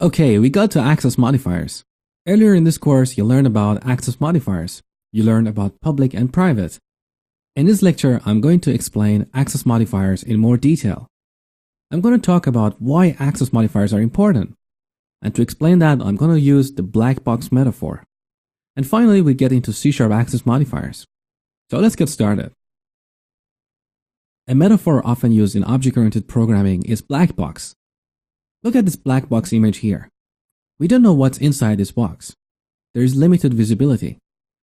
Okay, we got to access modifiers. Earlier in this course, you learned about access modifiers. You learned about public and private. In this lecture, I'm going to explain access modifiers in more detail. I'm going to talk about why access modifiers are important. And to explain that, I'm going to use the black box metaphor. And finally, we get into C# access modifiers. So let's get started. A metaphor often used in object-oriented programming is black box. Look at this black box image here. We don't know what's inside this box. There is limited visibility.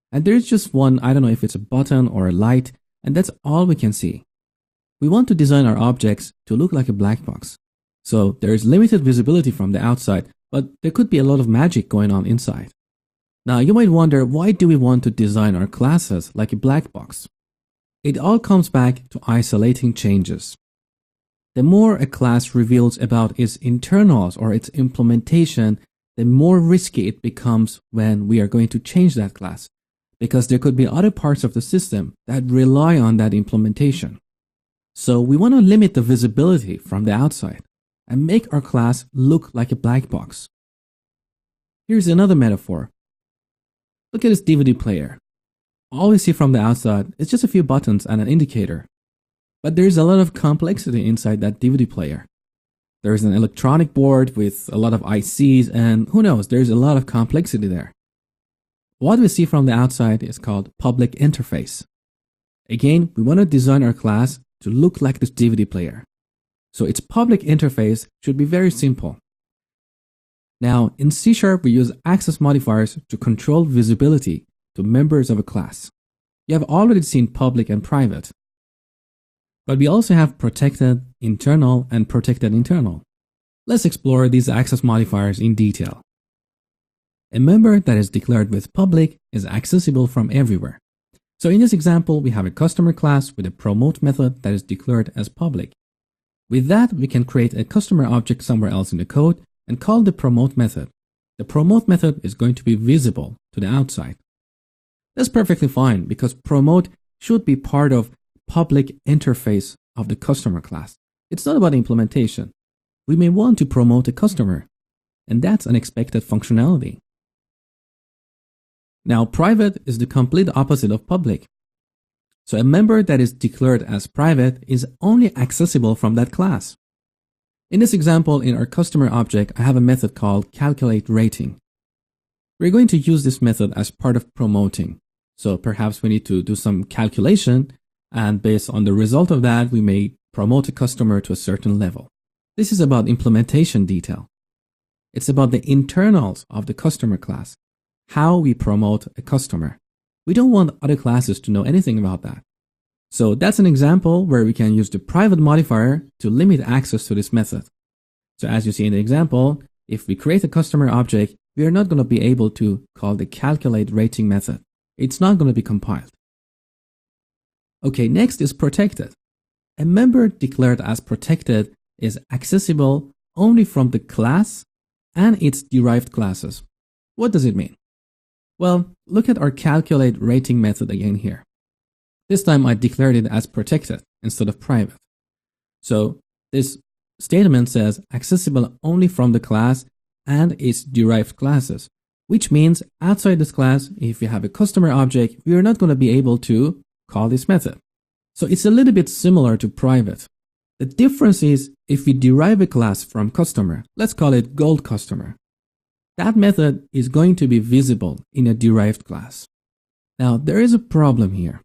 And there is just one, I don't know if it's a button or a light, and that's all we can see. We want to design our objects to look like a black box. So there is limited visibility from the outside, but there could be a lot of magic going on inside. Now you might wonder, why do we want to design our classes like a black box? It all comes back to isolating changes. The more a class reveals about its internals or its implementation, the more risky it becomes when we are going to change that class, because there could be other parts of the system that rely on that implementation. So we want to limit the visibility from the outside and make our class look like a black box. Here's another metaphor. Look at this DVD player. All we see from the outside is just a few buttons and an indicator. But there's a lot of complexity inside that DVD player. There's an electronic board with a lot of ICs, and who knows, there's a lot of complexity there. What we see from the outside is called public interface. Again, we want to design our class to look like this DVD player. So its public interface should be very simple. Now, in C#, we use access modifiers to control visibility to members of a class. You have already seen public and private. But we also have protected internal and protected internal. Let's explore these access modifiers in detail. A member that is declared with public is accessible from everywhere. So in this example, we have a customer class with a promote method that is declared as public. With that, we can create a customer object somewhere else in the code and call the promote method. The promote method is going to be visible to the outside. That's perfectly fine, because promote should be part of public interface of the customer class. It's not about implementation. We may want to promote a customer, and that's an expected functionality. Now, private is the complete opposite of public. So a member that is declared as private is only accessible from that class. In this example, in our customer object, I have a method called calculate rating. We're going to use this method as part of promoting. So perhaps we need to do some calculation, and based on the result of that, we may promote a customer to a certain level. This is about implementation detail. It's about the internals of the customer class, how we promote a customer. We don't want other classes to know anything about that. So that's an example where we can use the private modifier to limit access to this method. So as you see in the example, if we create a customer object, we are not going to be able to call the calculate rating method. It's not going to be compiled. Okay, next is protected. A member declared as protected is accessible only from the class and its derived classes. What does it mean? Well, look at our calculate rating method again here. This time I declared it as protected instead of private. So this statement says accessible only from the class and its derived classes, which means outside this class, if you have a customer object, we are not going to be able to call this method. So it's a little bit similar to private. The difference is, if we derive a class from customer, let's call it gold customer, that method is going to be visible in a derived class. Now, there is a problem here.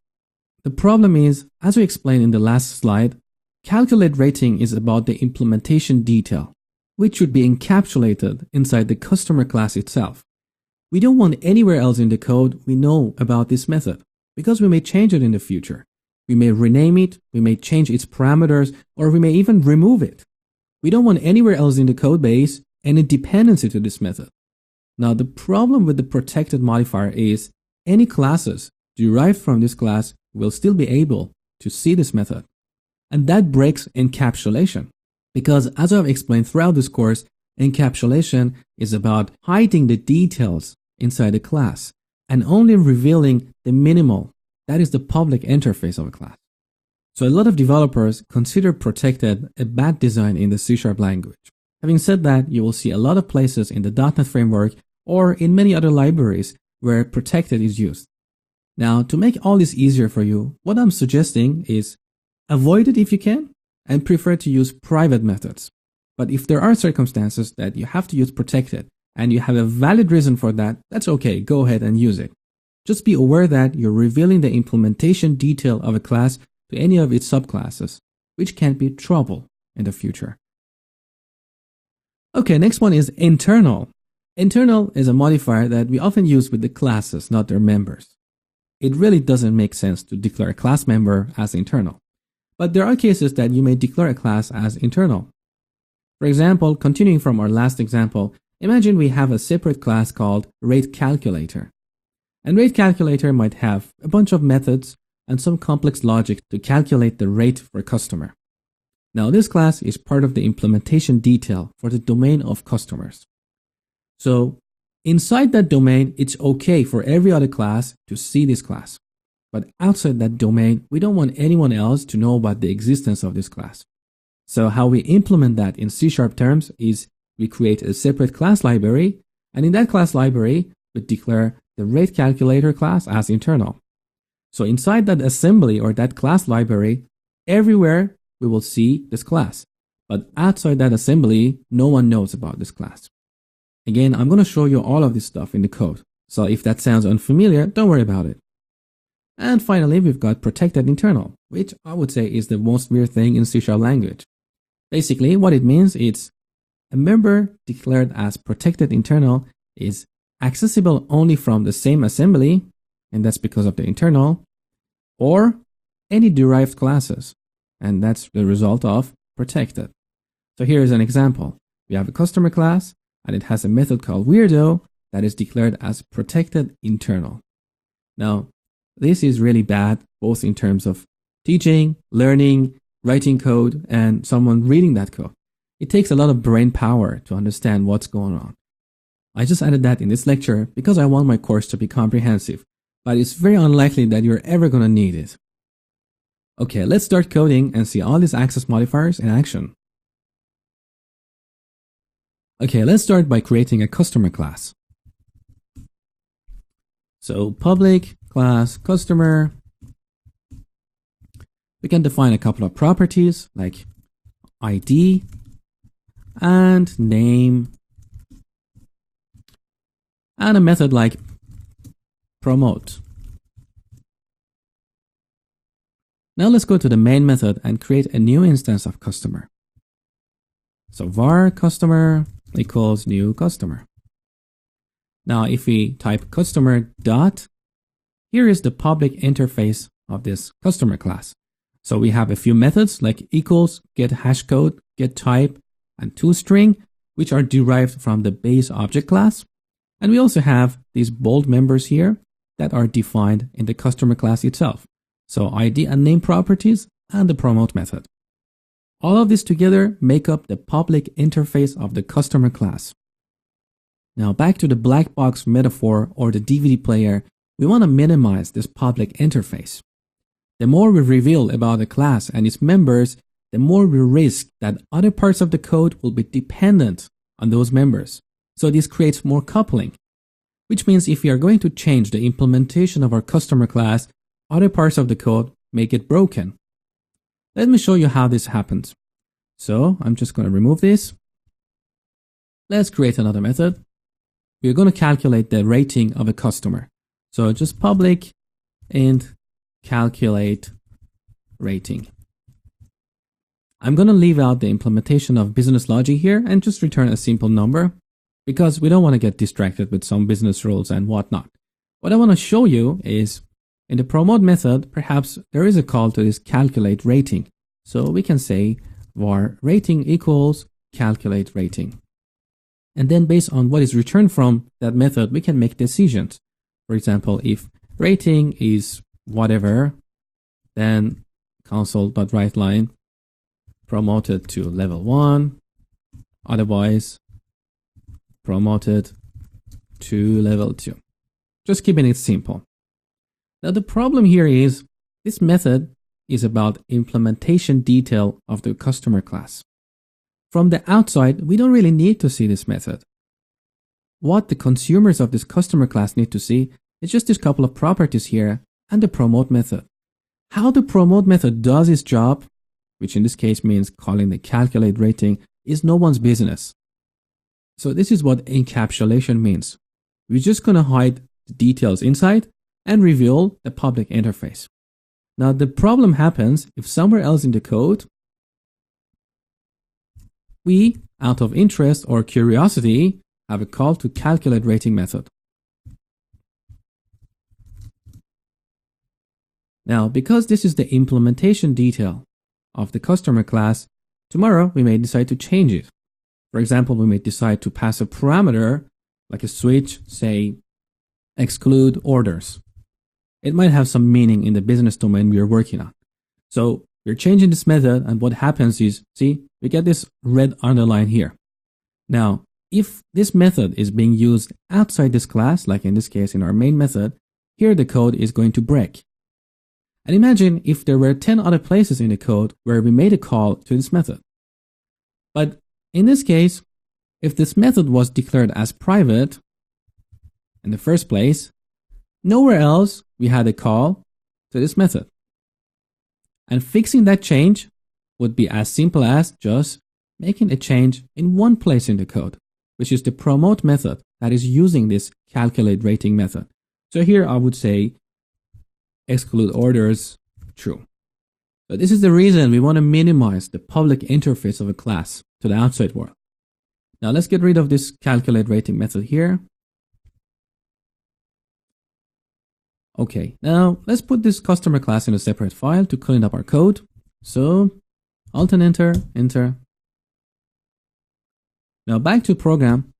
The problem is, as we explained in the last slide, calculate rating is about the implementation detail, which should be encapsulated inside the customer class itself. We don't want anywhere else in the code we know about this method, because we may change it in the future. We may rename it, we may change its parameters, or we may even remove it. We don't want anywhere else in the code base any dependency to this method. Now, the problem with the protected modifier is any classes derived from this class will still be able to see this method. And that breaks encapsulation, because as I've explained throughout this course, encapsulation is about hiding the details inside the class and only revealing the minimal. That is the public interface of a class. So a lot of developers consider protected a bad design in the C# language. Having said that, you will see a lot of places in the .NET framework or in many other libraries where protected is used. Now, to make all this easier for you, what I'm suggesting is avoid it if you can and prefer to use private methods. But if there are circumstances that you have to use protected and you have a valid reason for that, that's okay, go ahead and use it. Just be aware that you're revealing the implementation detail of a class to any of its subclasses, which can be trouble in the future. Okay, next one is internal. Internal is a modifier that we often use with the classes, not their members. It really doesn't make sense to declare a class member as internal. But there are cases that you may declare a class as internal. For example, continuing from our last example, imagine we have a separate class called rate calculator. And rate calculator might have a bunch of methods and some complex logic to calculate the rate for a customer. Now, this class is part of the implementation detail for the domain of customers. So, inside that domain, it's okay for every other class to see this class. But outside that domain, we don't want anyone else to know about the existence of this class. So how we implement that in C# terms is we create a separate class library, and in that class library, we declare the rate calculator class as internal. So inside that assembly or that class library, everywhere we will see this class. But outside that assembly, no one knows about this class. Again, I'm going to show you all of this stuff in the code. So if that sounds unfamiliar, don't worry about it. And finally, we've got protected internal, which I would say is the most weird thing in C# language. Basically, what it means is a member declared as protected internal is accessible only from the same assembly, and that's because of the internal, or any derived classes, and that's the result of protected. So here is an example. We have a customer class, and it has a method called weirdo that is declared as protected internal. Now, this is really bad, both in terms of teaching, learning, writing code, and someone reading that code. It takes a lot of brain power to understand what's going on. I just added that in this lecture because I want my course to be comprehensive, but it's very unlikely that you're ever going to need it. Okay, let's start coding and see all these access modifiers in action. Okay, let's start by creating a customer class. So public class customer. We can define a couple of properties like ID and name and a method like promote. Now let's go to the main method and create a new instance of customer. So var customer equals new customer. Now if we type customer dot, here is the public interface of this customer class. So we have a few methods like equals, get hashcode, get type, and toString, which are derived from the base object class. And we also have these bold members here that are defined in the customer class itself. So ID and name properties and the promote method. All of this together make up the public interface of the customer class. Now back to the black box metaphor or the DVD player, we want to minimize this public interface. The more we reveal about a class and its members, the more we risk that other parts of the code will be dependent on those members. So this creates more coupling, which means if we are going to change the implementation of our customer class, other parts of the code may get broken. Let me show you how this happens. So I'm just going to remove this. Let's create another method. We're going to calculate the rating of a customer. So just public int calculate rating. I'm going to leave out the implementation of business logic here and just return a simple number because we don't want to get distracted with some business rules and whatnot. What I want to show you is in the promote method, perhaps there is a call to this calculate rating. So we can say var rating equals calculate rating. And then based on what is returned from that method, we can make decisions. For example, if rating is whatever, then console.writeLine promoted to level 1, otherwise promoted to level 2. Just keeping it simple. Now the problem here is this method is about implementation detail of the customer class. from the outside, we don't really need to see this method. What the consumers of this customer class need to see is just this couple of properties here and the promote method. How the promote method does its job, which in this case means calling the calculate rating, is no one's business. So this is what encapsulation means. We're just going to hide the details inside and reveal the public interface. Now the problem happens if somewhere else in the code, we, out of interest or curiosity, have a call to calculate rating method. Now, because this is the implementation detail of the customer class, tomorrow we may decide to change it. For example, we may decide to pass a parameter like a switch, say, exclude orders. It might have some meaning in the business domain we are working on. So we're changing this method, and what happens is, see, we get this red underline here. Now, if this method is being used outside this class, like in this case in our main method, here the code is going to break. And imagine if there were 10 other places in the code where we made a call to this method. But in this case, if this method was declared as private in the first place, nowhere else we had a call to this method. And fixing that change would be as simple as just making a change in one place in the code, which is the promote method that is using this calculate rating method. So here I would say exclude orders true. But this is the reason we want to minimize the public interface of a class to the outside world. Now let's get rid of this calculate rating method here. Okay, now let's put this customer class in a separate file to clean up our code. So Alt and Enter, Enter. Now back to program.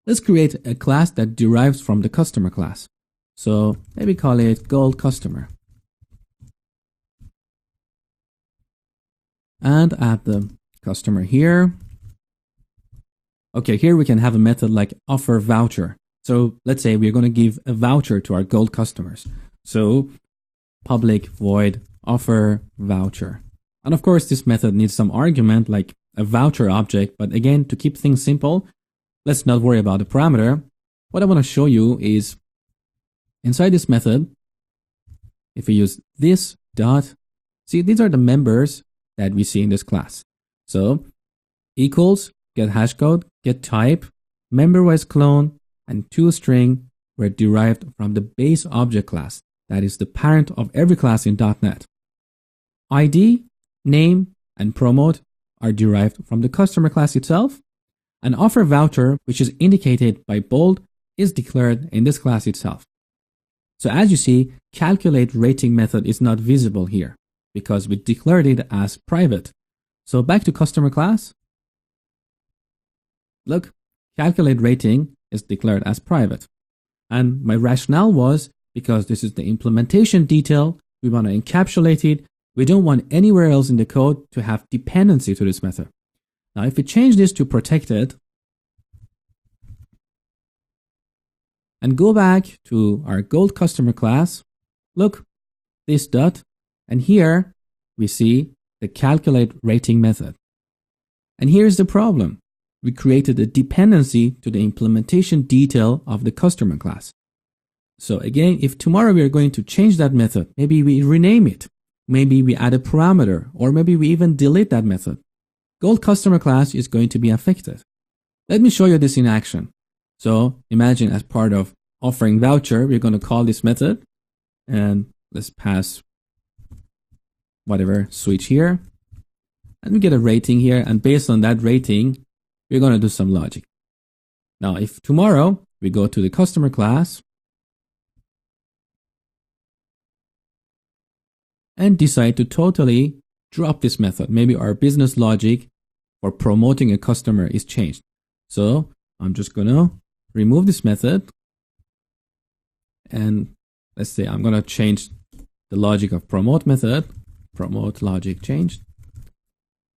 Let's create a class that derives from the customer class. So maybe call it gold customer. And add the customer here. Okay, here we can have a method like offer voucher. So let's say we're going to give a voucher to our gold customers. So public void offer voucher. And of course, this method needs some argument like a voucher object. But again, to keep things simple, let's not worry about the parameter. What I want to show you is inside this method, if we use this dot, see, these are the members that we see in this class. So equals, get hashcode, get type, member-wise clone, and toString were derived from the base object class, that is the parent of every class in .NET. ID, name, and promote are derived from the customer class itself, and offer voucher, which is indicated by bold, is declared in this class itself. So as you see, calculate rating method is not visible here because we declared it as private. So back to customer class. Look, calculate rating is declared as private. And my rationale was because this is the implementation detail, we want to encapsulate it. We don't want anywhere else in the code to have dependency to this method. Now, if we change this to protected and go back to our gold customer class, look, this dot, and here we see the calculate rating method. And here's the problem. We created a dependency to the implementation detail of the customer class. So again, if tomorrow we are going to change that method, maybe we rename it, maybe we add a parameter, or maybe we even delete that method, gold customer class is going to be affected. Let me show you this in action. So imagine as part of offering voucher, we're going to call this method and let's pass whatever switch here. And we get a rating here. And based on that rating, we're going to do some logic. Now, if tomorrow we go to the customer class and decide to totally drop this method, maybe our business logic for promoting a customer is changed. So I'm just going to remove this method. And let's say I'm going to change the logic of promote method, promote logic changed.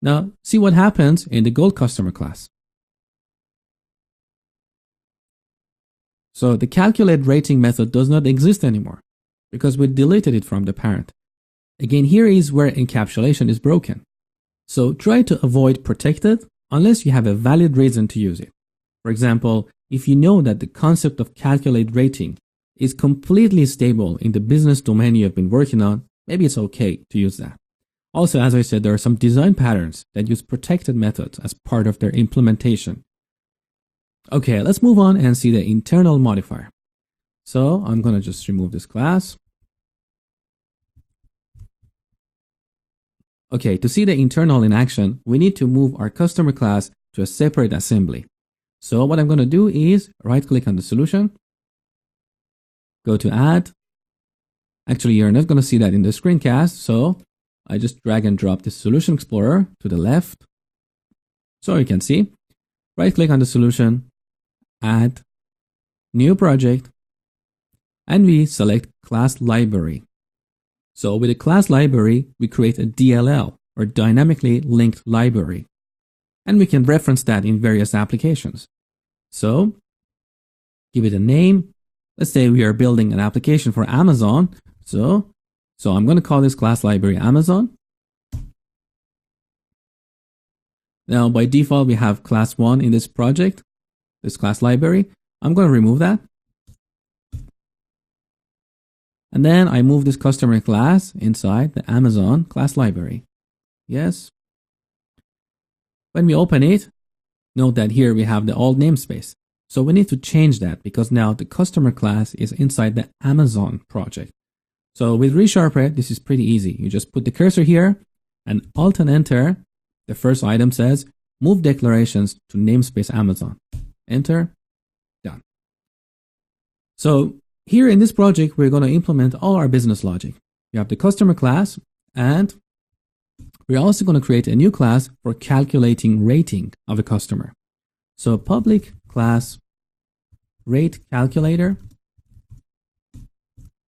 Now, see what happens in the gold customer class. So the calculate rating method does not exist anymore because we deleted it from the parent. Again, here is where encapsulation is broken. So try to avoid protected unless you have a valid reason to use it. For example, if you know that the concept of calculate rating is completely stable in the business domain you have been working on, maybe it's okay to use that. Also, as I said, there are some design patterns that use protected methods as part of their implementation. Okay, let's move on and see the internal modifier. So I'm going to just remove this class. Okay, to see the internal in action, we need to move our customer class to a separate assembly. So what I'm going to do is right-click on the solution, go to add. Actually, you're not going to see that in the screencast, so I just drag and drop the solution explorer to the left. So you can see, right-click on the solution, add, new project, and we select class library. So with a class library, we create a DLL, or dynamically linked library. And we can reference that in various applications. So give it a name. Let's say we are building an application for Amazon. So I'm going to call this class library Amazon. Now by default, we have class 1 in this project, this class library. I'm going to remove that. And then I move this customer class inside the Amazon class library. Yes. When we open it, note that here we have the old namespace. So we need to change that because now the customer class is inside the Amazon project. So with ReSharper, this is pretty easy. You just put the cursor here and Alt and Enter. The first item says move declarations to namespace Amazon. Enter. Done. So here in this project, we're going to implement all our business logic. We have the customer class, and we're also going to create a new class for calculating rating of a customer. So public class rate calculator,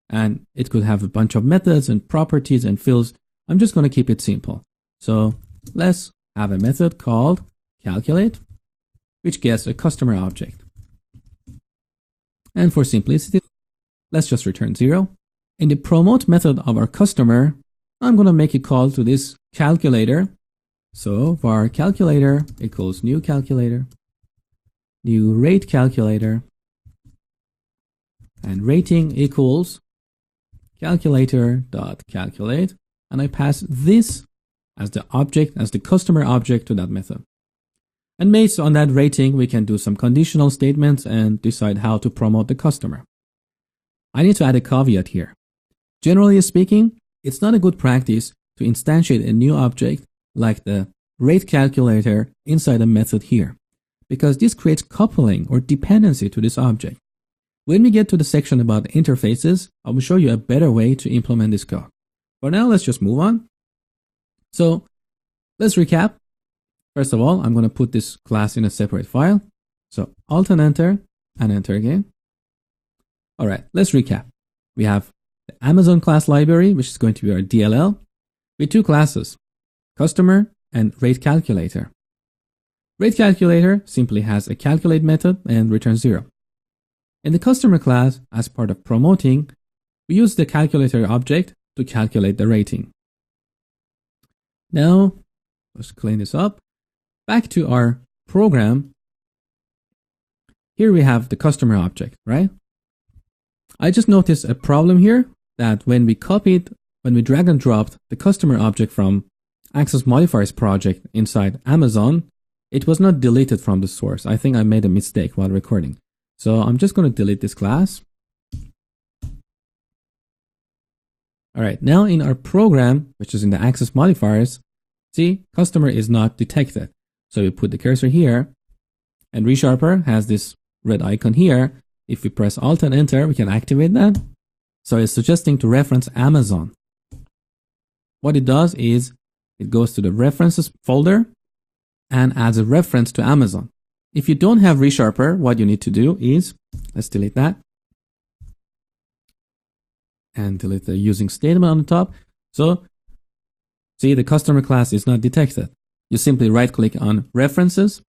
and it could have a bunch of methods and properties and fields. I'm just going to keep it simple. So let's have a method called calculate, which gets a customer object. And for simplicity, let's just return 0. In the promote method of our customer, I'm going to make a call to this calculator. So var calculator equals new calculator, new rate calculator, and rating equals calculator.calculate. And I pass this as the object, as the customer object to that method. And based on that rating, we can do some conditional statements and decide how to promote the customer. I need to add a caveat here. Generally speaking, it's not a good practice to instantiate a new object like the rate calculator inside a method here, because this creates coupling or dependency to this object. When we get to the section about interfaces, I will show you a better way to implement this code. For now, let's just move on. So let's recap. First of all, I'm going to put this class in a separate file. So Alt and Enter again. All right, let's recap. We have the Amazon class library, which is going to be our DLL, with two classes, customer and rate calculator. Rate calculator simply has a calculate method and returns 0. In the customer class, as part of promoting, we use the calculator object to calculate the rating. Now, let's clean this up. Back to our program. Here we have the customer object, right? I just noticed a problem here that when we drag and dropped the customer object from Access Modifiers project inside Amazon, it was not deleted from the source. I think I made a mistake while recording. So I'm just going to delete this class. All right, now in our program, which is in the Access Modifiers, see, customer is not detected. So we put the cursor here, and ReSharper has this red icon here. If we press Alt and Enter, we can activate that. So it's suggesting to reference Amazon. What it does is it goes to the references folder and adds a reference to Amazon. If you don't have ReSharper, what you need to do is, let's delete that. And delete the using statement on the top. So see, the customer class is not detected. You simply right click on references,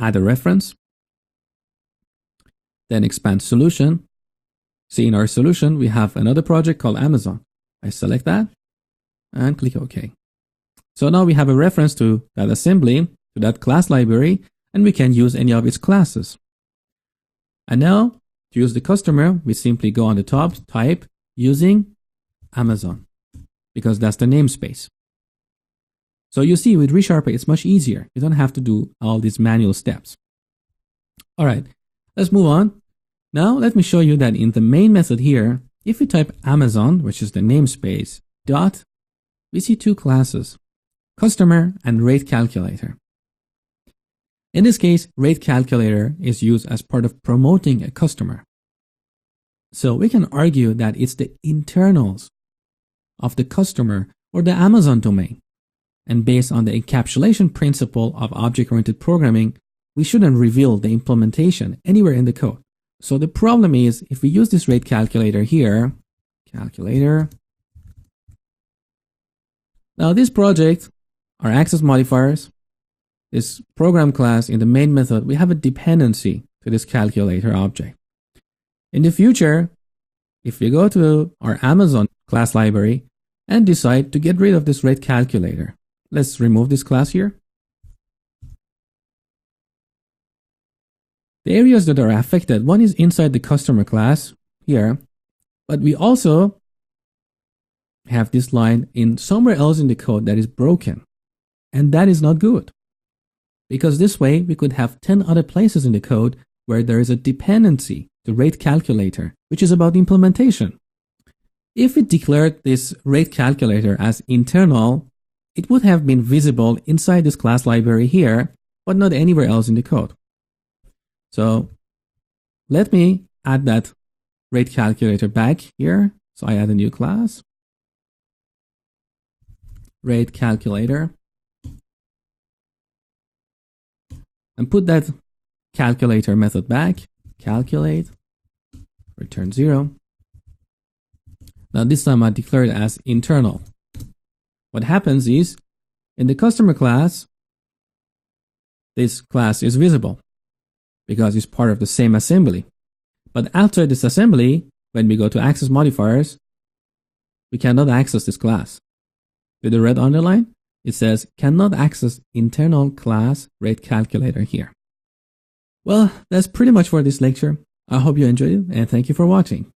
add a reference, then expand solution. See, in our solution, we have another project called Amazon. I select that and click OK. So now we have a reference to that assembly, to that class library, and we can use any of its classes. And now, to use the customer, we simply go on the top, type using Amazon, because that's the namespace. So you see, with ReSharper, it's much easier. You don't have to do all these manual steps. All right, let's move on. Now, let me show you that in the main method here, if we type Amazon, which is the namespace, dot, we see two classes, customer and rate calculator. In this case, rate calculator is used as part of promoting a customer. So we can argue that it's the internals of the customer or the Amazon domain. And based on the encapsulation principle of object-oriented programming, we shouldn't reveal the implementation anywhere in the code. So the problem is, if we use this rate calculator here, calculator. Now this project, our access modifiers, this program class in the main method, we have a dependency to this calculator object. In the future, if we go to our Amazon class library and decide to get rid of this rate calculator, let's remove this class here. The areas that are affected, one is inside the customer class here, but we also have this line in somewhere else in the code that is broken. And that is not good, because this way we could have 10 other places in the code where there is a dependency to rate calculator, which is about implementation. If we declared this rate calculator as internal, it would have been visible inside this class library here, but not anywhere else in the code. So let me add that rate calculator back here. So I add a new class, rate calculator, and put that calculator method back, calculate, return 0. Now this time I declare it as internal. What happens is, in the customer class, this class is visible because it's part of the same assembly. But after this assembly, when we go to access modifiers, we cannot access this class. With the red underline, it says cannot access internal class rate calculator here. Well, that's pretty much for this lecture. I hope you enjoyed it, and thank you for watching.